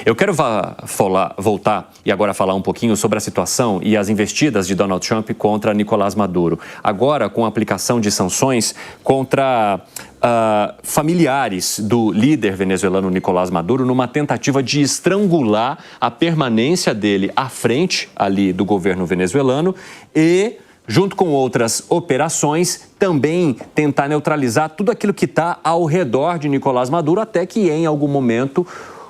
Eu quero voltar e agora falar um pouquinho sobre a situação e as investidas de Donald Trump contra Nicolás Maduro. Agora, com a aplicação de sanções contra familiares do líder venezuelano Nicolás Maduro, numa tentativa de estrangular a permanência dele à frente ali do governo venezuelano e, junto com outras operações, também tentar neutralizar tudo aquilo que está ao redor de Nicolás Maduro, até que em algum momento,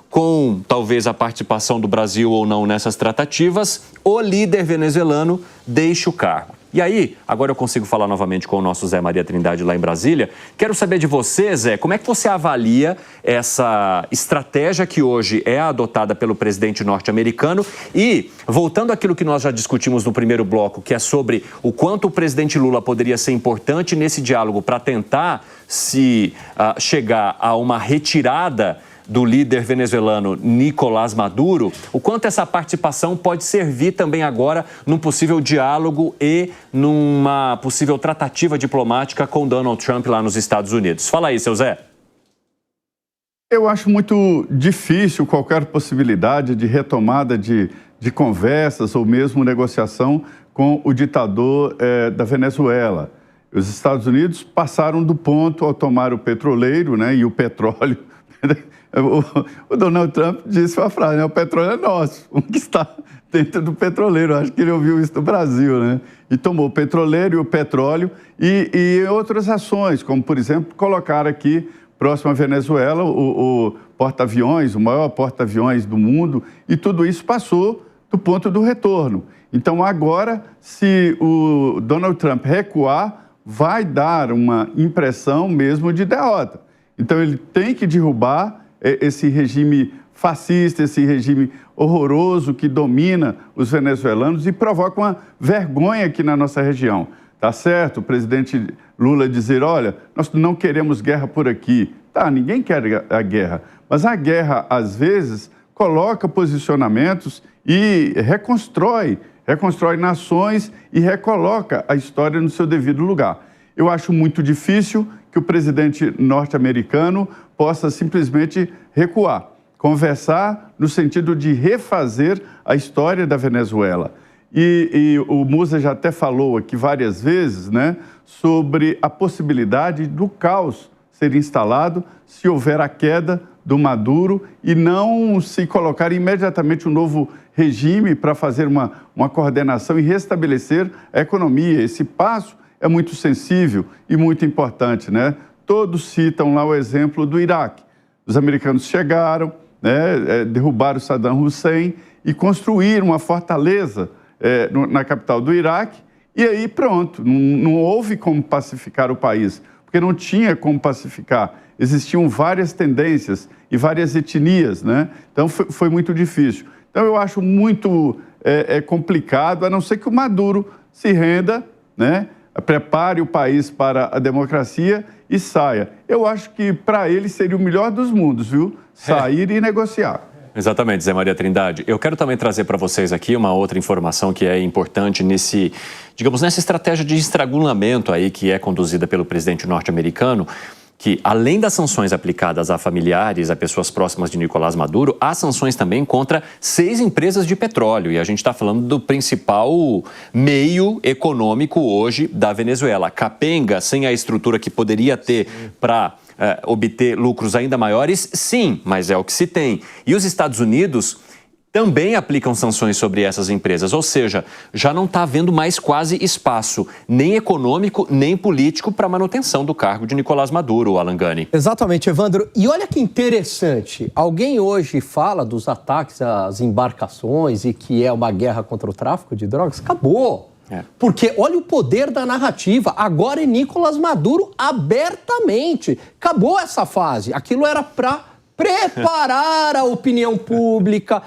com talvez a participação do Brasil ou não nessas tratativas, o líder venezuelano deixe o cargo. E aí, agora eu consigo falar novamente com o nosso Zé Maria Trindade lá em Brasília. Quero saber de você, Zé, como é que você avalia essa estratégia que hoje é adotada pelo presidente norte-americano? E, voltando àquilo que nós já discutimos no primeiro bloco, que é sobre o quanto o presidente Lula poderia ser importante nesse diálogo para tentar chegar a uma retirada do líder venezuelano Nicolás Maduro, o quanto essa participação pode servir também agora num possível diálogo e numa possível tratativa diplomática com Donald Trump lá nos Estados Unidos. Fala aí, seu Zé. Eu acho muito difícil qualquer possibilidade de retomada de conversas ou mesmo negociação com o ditador da Venezuela. Os Estados Unidos passaram do ponto ao tomar o petroleiro, né, e o petróleo. O Donald Trump disse uma frase, né? O petróleo é nosso, o que está dentro do petroleiro. Acho que ele ouviu isso do Brasil, né? E tomou o petroleiro e o petróleo e outras ações, como, por exemplo, colocar aqui, próximo à Venezuela, o porta-aviões, o maior porta-aviões do mundo, e tudo isso passou do ponto do retorno. Então, agora, se o Donald Trump recuar, vai dar uma impressão mesmo de derrota. Então, ele tem que derrubar esse regime fascista, esse regime horroroso que domina os venezuelanos e provoca uma vergonha aqui na nossa região. Tá certo o presidente Lula dizer, olha, nós não queremos guerra por aqui. Tá, ninguém quer a guerra, mas a guerra, às vezes, coloca posicionamentos e reconstrói nações e recoloca a história no seu devido lugar. Eu acho muito difícil que o presidente norte-americano possa simplesmente recuar, conversar no sentido de refazer a história da Venezuela. E o Musa já até falou aqui várias vezes, né, sobre a possibilidade do caos ser instalado se houver a queda do Maduro e não se colocar imediatamente um novo regime para fazer uma coordenação e restabelecer a economia. Esse passo é muito sensível e muito importante, né? Todos citam lá o exemplo do Iraque. Os americanos chegaram, né, derrubaram Saddam Hussein e construíram uma fortaleza na capital do Iraque. E aí pronto, não houve como pacificar o país, porque não tinha como pacificar. Existiam várias tendências e várias etnias, né? Então foi muito difícil. Então eu acho muito complicado, a não ser que o Maduro se renda, né? Prepare o país para a democracia e saia. Eu acho que para ele seria o melhor dos mundos, viu? Sair e negociar. Exatamente, Zé Maria Trindade. Eu quero também trazer para vocês aqui uma outra informação que é importante nessa estratégia de estrangulamento aí que é conduzida pelo presidente norte-americano, que, além das sanções aplicadas a familiares, a pessoas próximas de Nicolás Maduro, há sanções também contra 6 empresas de petróleo. E a gente está falando do principal meio econômico hoje da Venezuela. Capenga, sem a estrutura que poderia ter para obter lucros ainda maiores, sim, mas é o que se tem. E os Estados Unidos também aplicam sanções sobre essas empresas, ou seja, já não está havendo mais quase espaço, nem econômico, nem político, para a manutenção do cargo de Nicolás Maduro, Alan Gani. Exatamente, Evandro. E olha que interessante, alguém hoje fala dos ataques às embarcações e que é uma guerra contra o tráfico de drogas? Acabou. Porque olha o poder da narrativa, agora é Nicolás Maduro abertamente. Acabou essa fase, aquilo era para preparar a opinião pública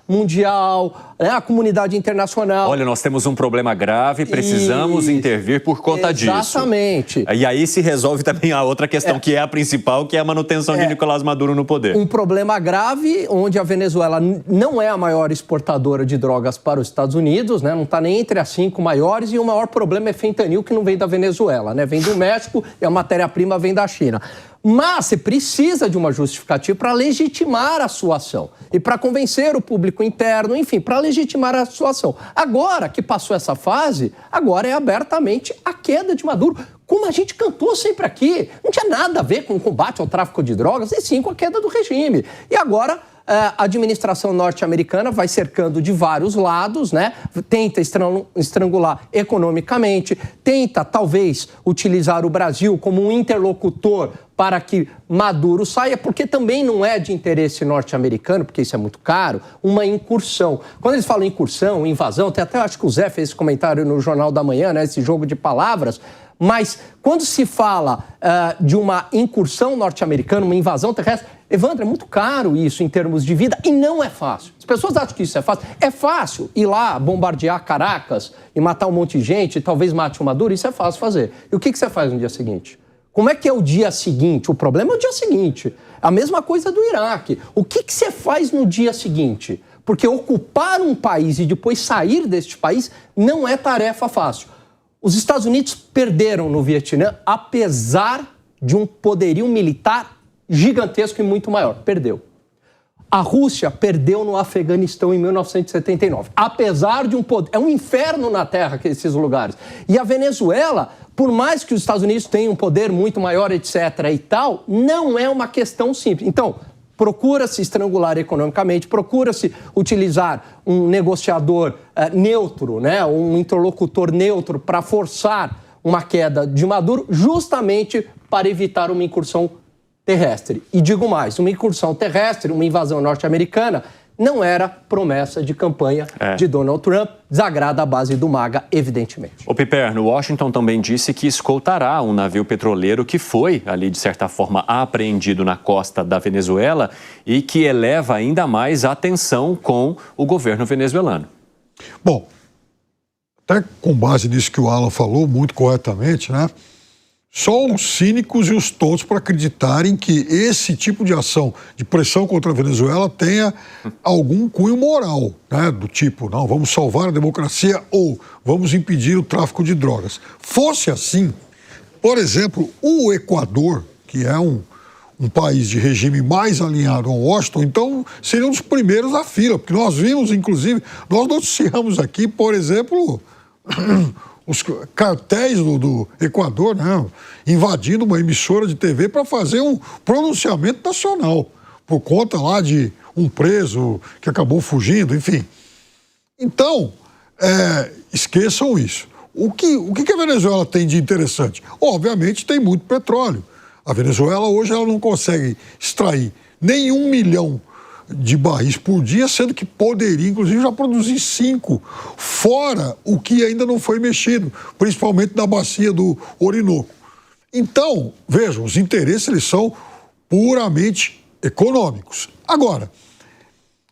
mundial, né, a comunidade internacional. Olha, nós temos um problema grave, precisamos intervir por conta disso. Exatamente. E aí se resolve também a outra questão, que é a principal, que é a manutenção de Nicolás Maduro no poder. Um problema grave, onde a Venezuela não é a maior exportadora de drogas para os Estados Unidos, né, não está nem entre as 5 maiores, e o maior problema é fentanil, que não vem da Venezuela, né, vem do México e a matéria-prima vem da China. Mas você precisa de uma justificativa para legitimar a sua ação e para convencer o público interno, enfim, para legitimar a sua ação. Agora que passou essa fase, agora é abertamente a queda de Maduro. Como a gente cantou sempre aqui, não tinha nada a ver com o combate ao tráfico de drogas, e sim com a queda do regime. E agora a administração norte-americana vai cercando de vários lados, né? Tenta estrangular economicamente, tenta talvez utilizar o Brasil como um interlocutor para que Maduro saia, porque também não é de interesse norte-americano, porque isso é muito caro, uma incursão. Quando eles falam incursão, invasão, até acho que o Zé fez esse comentário no Jornal da Manhã, né? Esse jogo de palavras. Mas quando se fala de uma incursão norte-americana, uma invasão terrestre, Evandro, é muito caro isso em termos de vida e não é fácil. As pessoas acham que isso é fácil. É fácil ir lá bombardear Caracas e matar um monte de gente, e talvez mate o Maduro, isso é fácil fazer. E o que você faz no dia seguinte? Como é que é o dia seguinte? O problema é o dia seguinte. A mesma coisa do Iraque. O que você faz no dia seguinte? Porque ocupar um país e depois sair deste país não é tarefa fácil. Os Estados Unidos perderam no Vietnã, apesar de um poderio militar gigantesco e muito maior. Perdeu. A Rússia perdeu no Afeganistão em 1979. Apesar de um poder... É um inferno na Terra esses lugares. E a Venezuela, por mais que os Estados Unidos tenham um poder muito maior, etc. e tal, não é uma questão simples. Então, procura-se estrangular economicamente, procura-se utilizar um negociador neutro, né, um interlocutor neutro para forçar uma queda de Maduro, justamente para evitar uma incursão terrestre. E digo mais, uma incursão terrestre, uma invasão norte-americana, não era promessa de campanha de Donald Trump, desagrada a base do MAGA, evidentemente. O Piperno, Washington também disse que escoltará um navio petroleiro que foi, ali de certa forma, apreendido na costa da Venezuela e que eleva ainda mais a tensão com o governo venezuelano. Bom, até com base nisso que o Alan falou, muito corretamente, né? Só os cínicos e os tontos para acreditarem que esse tipo de ação de pressão contra a Venezuela tenha algum cunho moral, né? Do tipo, não, vamos salvar a democracia ou vamos impedir o tráfico de drogas. Fosse assim, por exemplo, o Equador, que é um país de regime mais alinhado ao Washington, então seria um dos primeiros da fila, porque nós vimos, inclusive, nós noticiamos aqui, por exemplo... os cartéis do Equador, né, invadindo uma emissora de TV para fazer um pronunciamento nacional, por conta lá de um preso que acabou fugindo, enfim. Então, esqueçam isso. O que a Venezuela tem de interessante? Obviamente tem muito petróleo. A Venezuela hoje ela não consegue extrair nem 1 milhão de barris por dia, sendo que poderia, inclusive, já produzir 5, fora o que ainda não foi mexido, principalmente na bacia do Orinoco. Então, vejam, os interesses eles são puramente econômicos. Agora,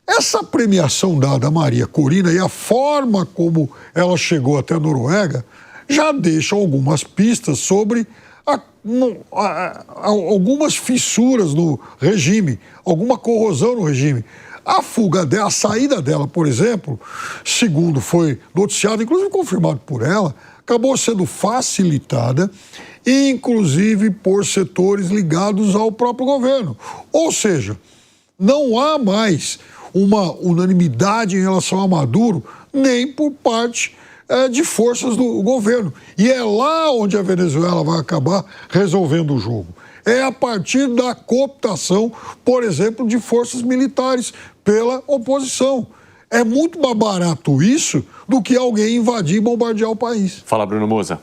essa premiação dada a Maria Corina e a forma como ela chegou até a Noruega já deixam algumas pistas sobre algumas fissuras no regime, alguma corrosão no regime. A fuga dela, a saída dela, por exemplo, segundo foi noticiado, inclusive confirmado por ela, acabou sendo facilitada, inclusive por setores ligados ao próprio governo. Ou seja, não há mais uma unanimidade em relação a Maduro, nem por parte de forças do governo. E é lá onde a Venezuela vai acabar resolvendo o jogo. É a partir da cooptação, por exemplo, de forças militares pela oposição. É muito mais barato isso do que alguém invadir e bombardear o país. Fala, Bruno Musa.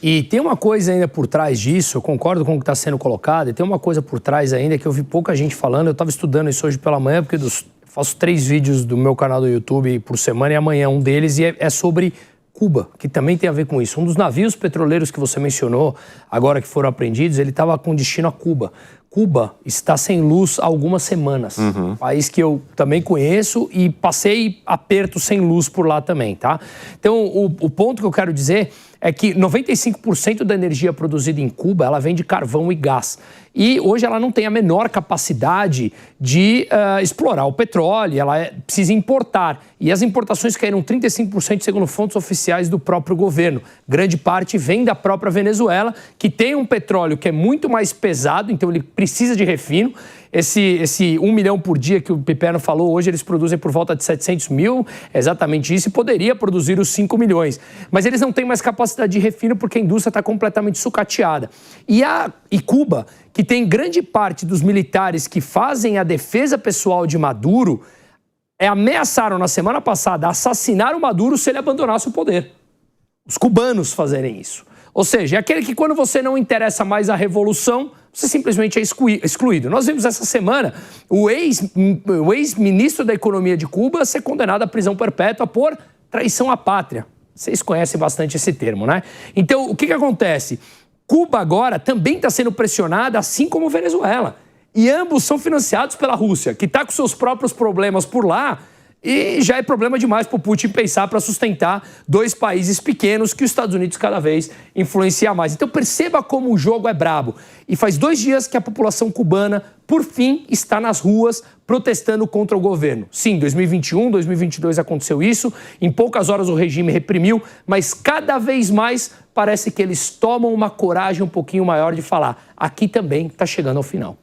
E tem uma coisa ainda por trás disso, eu concordo com o que está sendo colocado, e tem uma coisa por trás ainda que eu vi pouca gente falando, eu estava estudando isso hoje pela manhã, porque faço 3 vídeos do meu canal do YouTube por semana, e amanhã um deles é sobre Cuba, que também tem a ver com isso. Um dos navios petroleiros que você mencionou, agora que foram apreendidos, ele estava com destino a Cuba. Cuba está sem luz há algumas semanas. País que eu também conheço e passei aperto sem luz por lá também, tá? Então, o ponto que eu quero dizer é que 95% da energia produzida em Cuba, ela vem de carvão e gás. E hoje ela não tem a menor capacidade de explorar o petróleo, ela precisa importar. E as importações caíram 35% segundo fontes oficiais do próprio governo. Grande parte vem da própria Venezuela, que tem um petróleo que é muito mais pesado, então ele precisa de refino. Esse 1 milhão por dia que o Piperno falou, hoje eles produzem por volta de 700 mil, é exatamente isso, e poderia produzir os 5 milhões. Mas eles não têm mais capacidade de refino porque a indústria está completamente sucateada. E Cuba, que tem grande parte dos militares que fazem a defesa pessoal de Maduro, ameaçaram na semana passada assassinar o Maduro se ele abandonasse o poder. Os cubanos fazerem isso. Ou seja, é aquele que quando você não interessa mais a revolução, você simplesmente é excluído. Nós vimos essa semana o ex-ministro da Economia de Cuba ser condenado à prisão perpétua por traição à pátria. Vocês conhecem bastante esse termo, né? Então, o que acontece? Cuba agora também está sendo pressionada, assim como Venezuela. E ambos são financiados pela Rússia, que está com seus próprios problemas por lá, e já é problema demais para o Putin pensar para sustentar dois países pequenos que os Estados Unidos cada vez influencia mais. Então perceba como o jogo é brabo. E faz 2 dias que a população cubana, por fim, está nas ruas protestando contra o governo. Sim, 2021, 2022 aconteceu isso, em poucas horas o regime reprimiu, mas cada vez mais parece que eles tomam uma coragem um pouquinho maior de falar: aqui também está chegando ao final.